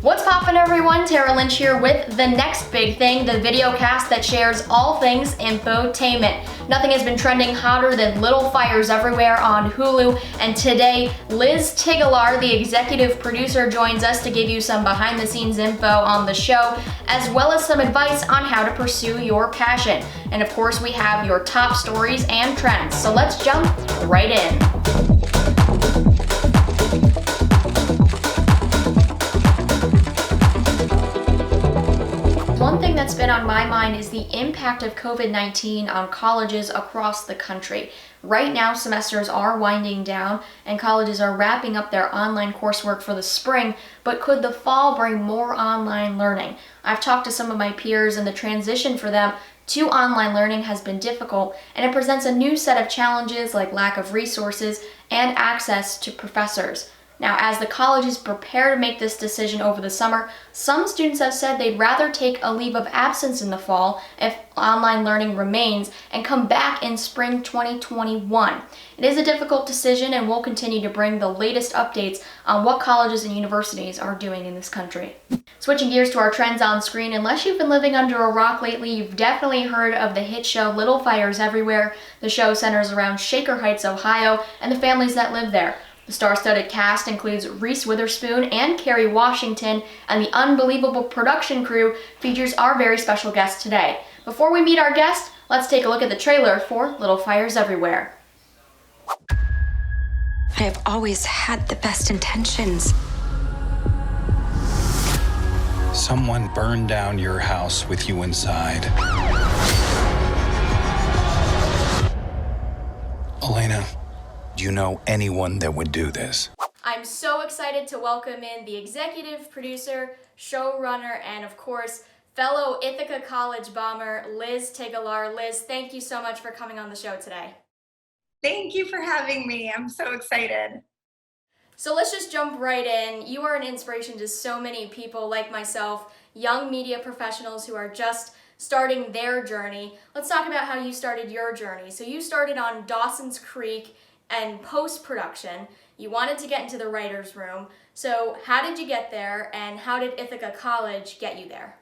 What's poppin', everyone? Lynch here with the next big thing, the video cast that shares all things infotainment. Nothing has been trending hotter than Little Fires Everywhere on Hulu, and today Liz Tigelaar, the executive producer, joins us to give you some behind-the-scenes info on the show, as well as some advice on how to pursue your passion. And of course, we have your top stories and trends, so let's jump right in. One thing that's been on my mind is the impact of COVID-19 on colleges across the country. Right now, semesters are winding down and colleges are wrapping up their online coursework for the spring, but could the fall bring more online learning? I've talked to some of my peers, and the transition for them to online learning has been difficult, and it presents a new set of challenges like lack of resources and access to professors. Now, as the colleges prepare to make this decision over the summer, some students have said they'd rather take a leave of absence in the fall if online learning remains and come back in spring 2021. It is a difficult decision, and we'll continue to bring the latest updates on what colleges and universities are doing in this country. Switching gears to our trends on screen, unless you've been living under a rock lately, you've definitely heard of the hit show Little Fires Everywhere. The show centers around Shaker Heights, Ohio, and the families that live there. The star-studded cast includes Reese Witherspoon and Kerry Washington, and the unbelievable production crew features our very special guest today. Before we meet our guest, let's take a look at the trailer for Little Fires Everywhere. I have always had the best intentions. Someone burned down your house with you inside. Elena, do you know anyone that would do this? I'm so excited to welcome in the executive producer, showrunner, and of course, fellow Ithaca College bomber, Liz Tigelaar. Liz, thank you so much for coming on the show today. Thank you for having me. I'm so excited. So let's just jump right in. You are an inspiration to so many people like myself, young media professionals who are just starting their journey. Let's talk about how you started your journey. So you started on Dawson's Creek and post-production. You wanted to get into the writer's room. So how did you get there, and how did Ithaca College get you there?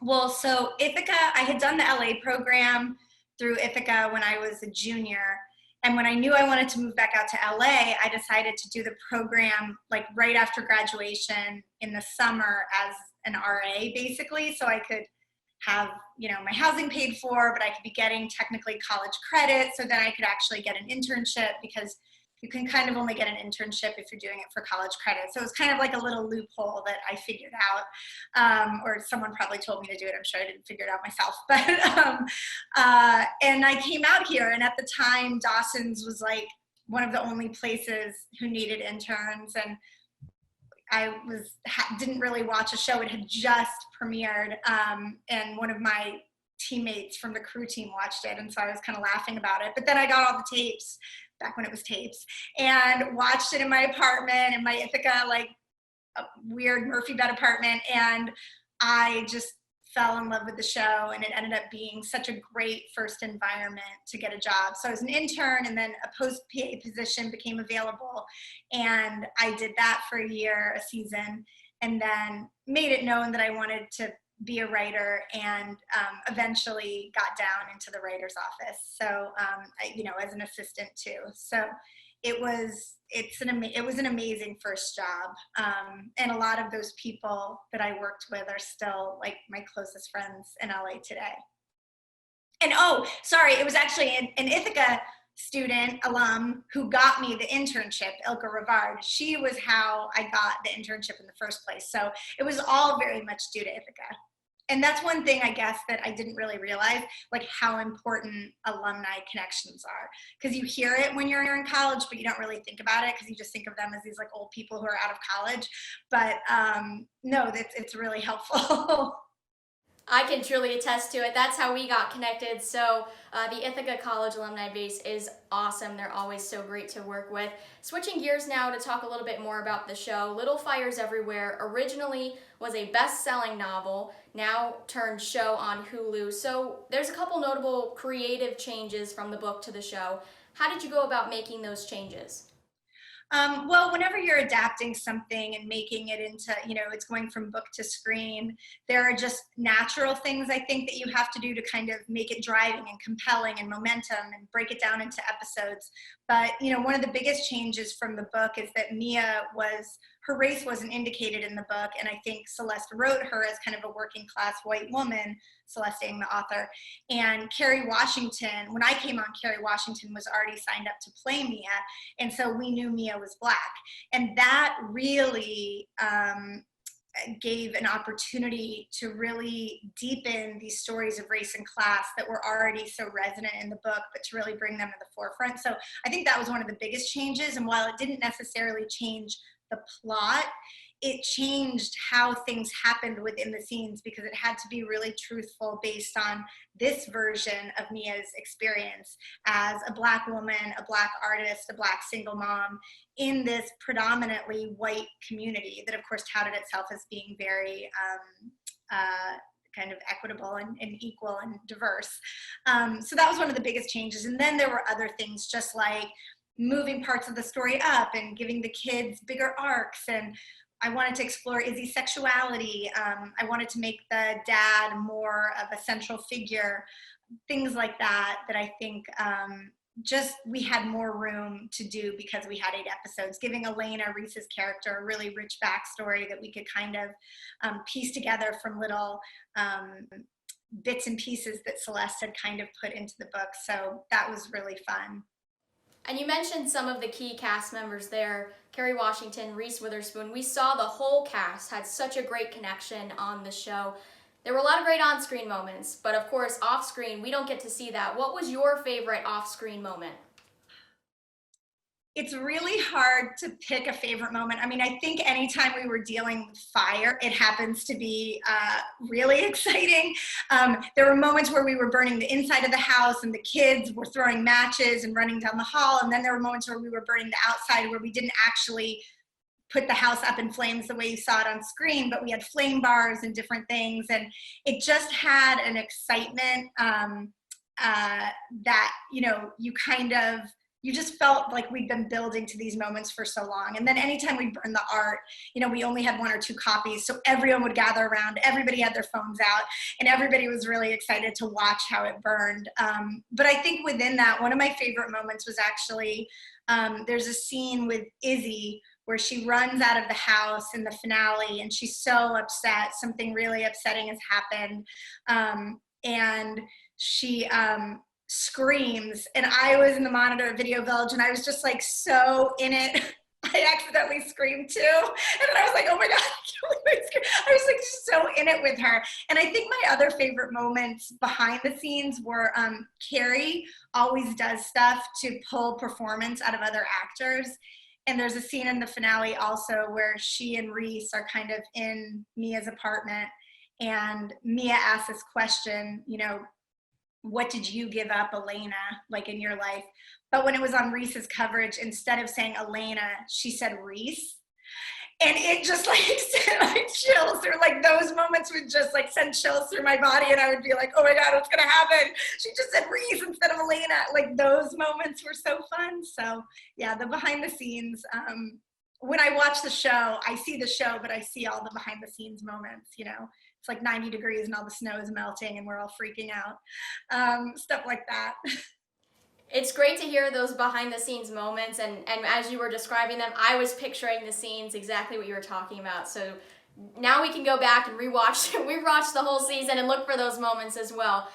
Well, so Ithaca, I had done the LA program through Ithaca when I was a junior. And when I knew I wanted to move back out to LA, I decided to do the program like right after graduation in the summer as an RA, basically, so I could have, my housing paid for, but I could be getting technically college credit, so then I could actually get an internship, because you can kind of only get an internship if you're doing it for college credit. So it was kind of like a little loophole that I figured out, or someone probably told me to do it. I'm sure I didn't figure it out myself. But and I came out here, and at the time, Dawson's was like one of the only places who needed interns, and I didn't really watch a show. It had just premiered, and one of my teammates from the crew team watched it, and so I was kind of laughing about it. But then I got all the tapes, back when it was tapes, and watched it in my apartment, in my Ithaca, like a weird Murphy bed apartment, and I just fell in love with the show, and it ended up being such a great first environment to get a job. So I was an intern, and then a post-PA position became available, and I did that for a year, a season, and then made it known that I wanted to be a writer, and eventually got down into the writer's office. So, as an assistant too. So it was an amazing first job. And a lot of those people that I worked with are still like my closest friends in LA today. And it was actually an Ithaca student, alum, who got me the internship, Ilka Rivard. She was how I got the internship in the first place. So it was all very much due to Ithaca. And that's one thing, I guess, that I didn't really realize, like how important alumni connections are. Because you hear it when you're in college, but you don't really think about it, because you just think of them as these like old people who are out of college. But no, it's really helpful. I can truly attest to it. That's how we got connected. So the Ithaca College alumni base is awesome. They're always so great to work with. Switching gears now to talk a little bit more about the show. Little Fires Everywhere originally was a best-selling novel, now turned show on Hulu. So there's a couple notable creative changes from the book to the show. How did you go about making those changes? Well, whenever you're adapting something and making it into, it's going from book to screen, there are just natural things I think that you have to do to kind of make it driving and compelling and momentum and break it down into episodes. But, one of the biggest changes from the book is that her race wasn't indicated in the book. And I think Celeste wrote her as kind of a working class white woman, Celeste Ng, the author. And Kerry Washington, when I came on, Kerry Washington was already signed up to play Mia. And so we knew Mia was Black. And that really gave an opportunity to really deepen these stories of race and class that were already so resonant in the book, but to really bring them to the forefront. So I think that was one of the biggest changes. And while it didn't necessarily change the plot, it changed how things happened within the scenes, because it had to be really truthful based on this version of Mia's experience as a Black woman, a Black artist, a Black single mom in this predominantly white community that of course touted itself as being very kind of equitable and equal and diverse. So that was one of the biggest changes. And then there were other things, just like moving parts of the story up and giving the kids bigger arcs. And I wanted to explore Izzy's sexuality. I wanted to make the dad more of a central figure, things like that I think just we had more room to do because we had 8 episodes, giving Elena, Reese's character, a really rich backstory that we could kind of piece together from little bits and pieces that Celeste had kind of put into the book. So that was really fun. And you mentioned some of the key cast members there, Kerry Washington, Reese Witherspoon. We saw the whole cast had such a great connection on the show. There were a lot of great on-screen moments, but of course, off-screen, we don't get to see that. What was your favorite off-screen moment? It's really hard to pick a favorite moment. I mean, I think anytime we were dealing with fire, it happens to be really exciting. There were moments where we were burning the inside of the house and the kids were throwing matches and running down the hall. And then there were moments where we were burning the outside, where we didn't actually put the house up in flames the way you saw it on screen, but we had flame bars and different things. And it just had an excitement that, you just felt like we'd been building to these moments for so long. And then anytime we burned the art, we only had 1 or 2 copies. So everyone would gather around, everybody had their phones out, and everybody was really excited to watch how it burned. But I think within that, one of my favorite moments was actually, there's a scene with Izzy where she runs out of the house in the finale and she's so upset. Something really upsetting has happened. And she, screams, and I was in the monitor at Video Village and I was just like so in it. I accidentally screamed too, and then I was like, oh my god, I was like so in it with her. And I think my other favorite moments behind the scenes were Carrie always does stuff to pull performance out of other actors, and there's a scene in the finale also where she and Reese are kind of in Mia's apartment, and Mia asks this question, what did you give up, Elena, like in your life? But when it was on Reese's coverage, instead of saying Elena, she said Reese. And it just like sent like chills through, like those moments would just like send chills through my body. And I would be like, oh my God, what's gonna happen? She just said Reese instead of Elena. Like those moments were so fun. So yeah, the behind the scenes, when I watch the show, I see the show, but I see all the behind the scenes moments, It's like 90 degrees and all the snow is melting and we're all freaking out. Stuff like that. It's great to hear those behind the scenes moments, and as you were describing them, I was picturing the scenes exactly what you were talking about. So now we can go back and rewatch the whole season and look for those moments as well.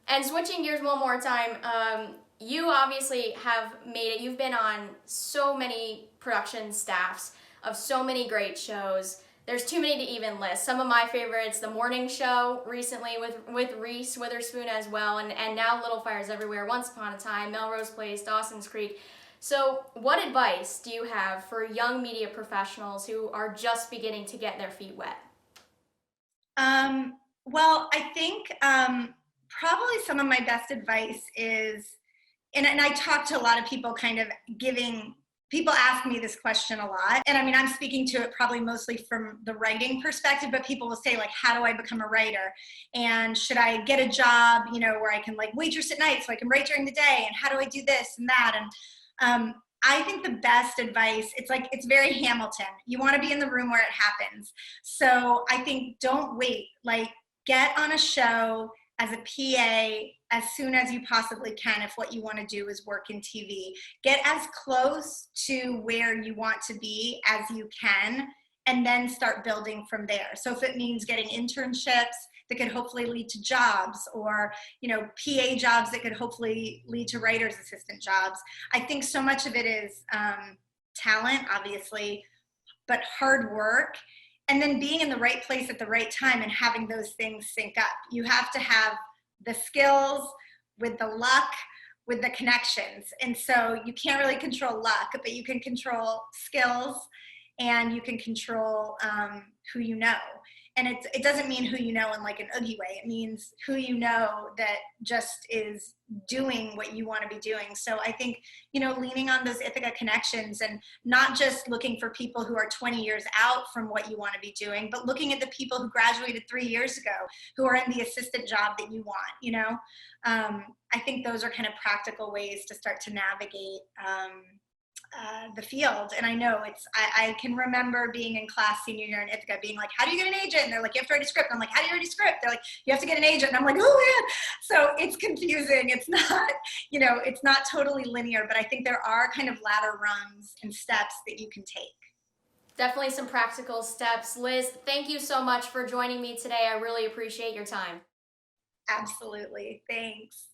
And switching gears one more time, you obviously have made it. You've been on so many production staffs of so many great shows. There's too many to even list. Some of my favorites, The Morning Show recently with Reese Witherspoon as well, and now Little Fires Everywhere, Once Upon a Time, Melrose Place, Dawson's Creek. So what advice do you have for young media professionals who are just beginning to get their feet wet? Well, I think probably some of my best advice is, and I talk to a lot of people kind of people ask me this question a lot. And I mean, I'm speaking to it probably mostly from the writing perspective, but people will say like, how do I become a writer? And should I get a job, where I can like waitress at night so I can write during the day? And how do I do this and that? And I think the best advice, it's very Hamilton. You want to be in the room where it happens. So I think don't wait. Like, get on a show as a PA as soon as you possibly can if what you want to do is work in TV. Get as close to where you want to be as you can, and then start building from there. So if it means getting internships that could hopefully lead to jobs, or PA jobs that could hopefully lead to writer's assistant jobs. I think so much of it is talent, obviously, but hard work, and then being in the right place at the right time and having those things sync up. You have to have the skills with the luck, with the connections. And so you can't really control luck, but you can control skills, and you can control who you know. And it doesn't mean who you know in like an Oogie way. It means who you know that just is doing what you want to be doing. So I think, leaning on those Ithaca connections, and not just looking for people who are 20 years out from what you want to be doing, but looking at the people who graduated 3 years ago, who are in the assistant job that you want, I think those are kind of practical ways to start to navigate the field. And I know I can remember being in class senior year in Ithaca being like, how do you get an agent? And they're like, you have to write a script. I'm like, how do you write a script? They're like, you have to get an agent. And I'm like, oh man. So it's confusing. It's not, it's not totally linear, but I think there are kind of ladder rungs and steps that you can take. Definitely some practical steps. Liz, thank you so much for joining me today. I really appreciate your time. Absolutely. Thanks.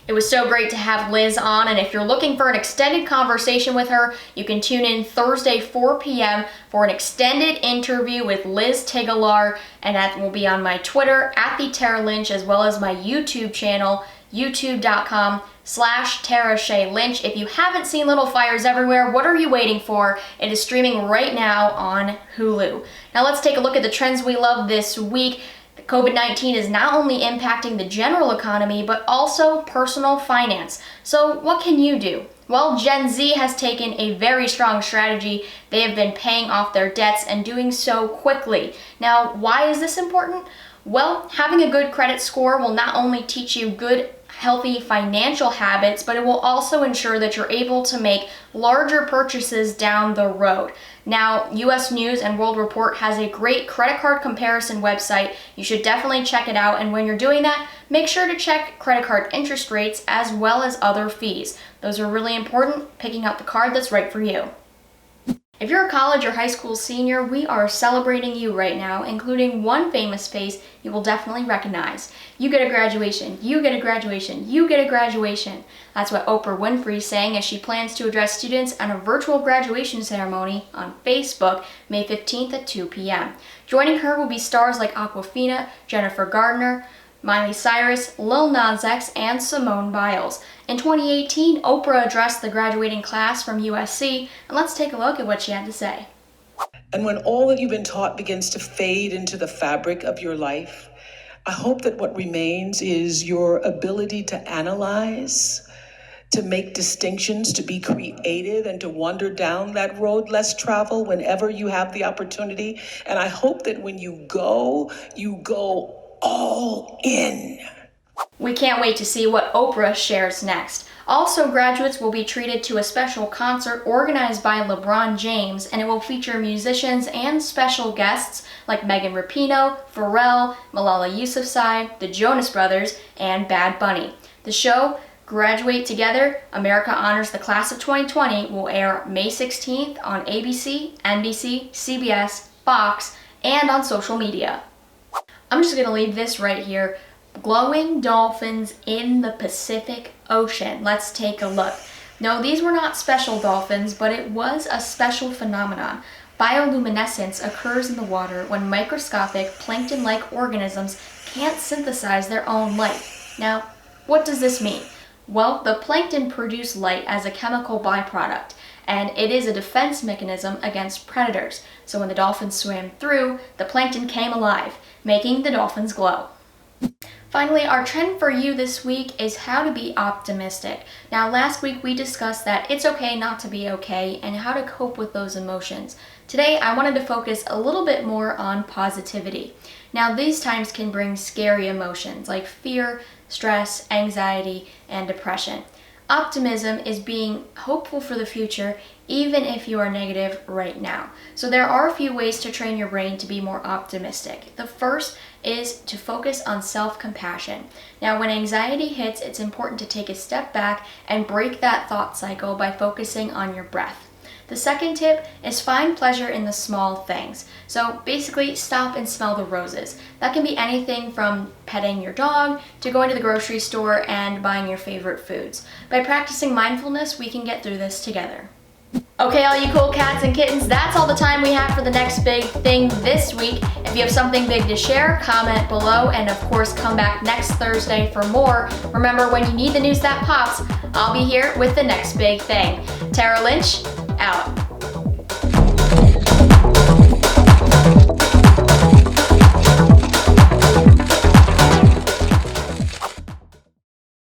It was so great to have Liz on, and if you're looking for an extended conversation with her, you can tune in Thursday 4 p.m. for an extended interview with Liz Tigelaar, and that will be on my Twitter @TaraLynch, as well as my YouTube channel, youtube.com/TaraShayLynch. If you haven't seen Little Fires Everywhere, what are you waiting for? It is streaming right now on Hulu. Now let's take a look at the trends we love this week. COVID-19 is not only impacting the general economy, but also personal finance. So what can you do? Well, Gen Z has taken a very strong strategy. They have been paying off their debts and doing so quickly. Now, why is this important? Well, having a good credit score will not only teach you good, healthy financial habits, but it will also ensure that you're able to make larger purchases down the road. Now, US News and World Report has a great credit card comparison website. You should definitely check it out, and when you're doing that, make sure to check credit card interest rates as well as other fees. Those are really important, picking out the card that's right for you. If you're a college or high school senior, we are celebrating you right now, including one famous face you will definitely recognize. You get a graduation, you get a graduation, you get a graduation. That's what Oprah Winfrey is saying as she plans to address students on a virtual graduation ceremony on Facebook May 15th at 2 p.m. Joining her will be stars like Awkwafina, Jennifer Gardner, Miley Cyrus, Lil Nas X, and Simone Biles. In 2018, Oprah addressed the graduating class from USC, and let's take a look at what she had to say. And when all that you've been taught begins to fade into the fabric of your life, I hope that what remains is your ability to analyze, to make distinctions, to be creative, and to wander down that road less traveled whenever you have the opportunity. And I hope that when you go all in. We can't wait to see what Oprah shares next. Also, graduates will be treated to a special concert organized by LeBron James, and it will feature musicians and special guests like Megan Rapinoe, Pharrell, Malala Yousafzai, the Jonas Brothers, and Bad Bunny. The show, Graduate Together, America Honors the Class of 2020, will air May 16th on ABC, NBC, CBS, Fox, and on social media. I'm just going to leave this right here. Glowing dolphins in the Pacific Ocean. Let's take a look. No, these were not special dolphins, but it was a special phenomenon. Bioluminescence occurs in the water when microscopic plankton-like organisms can't synthesize their own light. Now, what does this mean? Well, the plankton produce light as a chemical byproduct, and it is a defense mechanism against predators. So when the dolphins swam through, the plankton came alive, making the dolphins glow. Finally, our trend for you this week is how to be optimistic. Now, last week we discussed that it's okay not to be okay and how to cope with those emotions. Today, I wanted to focus a little bit more on positivity. Now, these times can bring scary emotions like fear, stress, anxiety, and depression. Optimism is being hopeful for the future even if you are negative right now. So there are a few ways to train your brain to be more optimistic. The first is to focus on self-compassion. Now, when anxiety hits, it's important to take a step back and break that thought cycle by focusing on your breath. The second tip is find pleasure in the small things. So basically, stop and smell the roses. That can be anything from petting your dog to going to the grocery store and buying your favorite foods. By practicing mindfulness, we can get through this together. Okay, all you cool cats and kittens, that's all the time we have for the next big thing this week. If you have something big to share, comment below, and of course come back next Thursday for more. Remember, when you need the news that pops, I'll be here with the next big thing. Tara Lynch, out.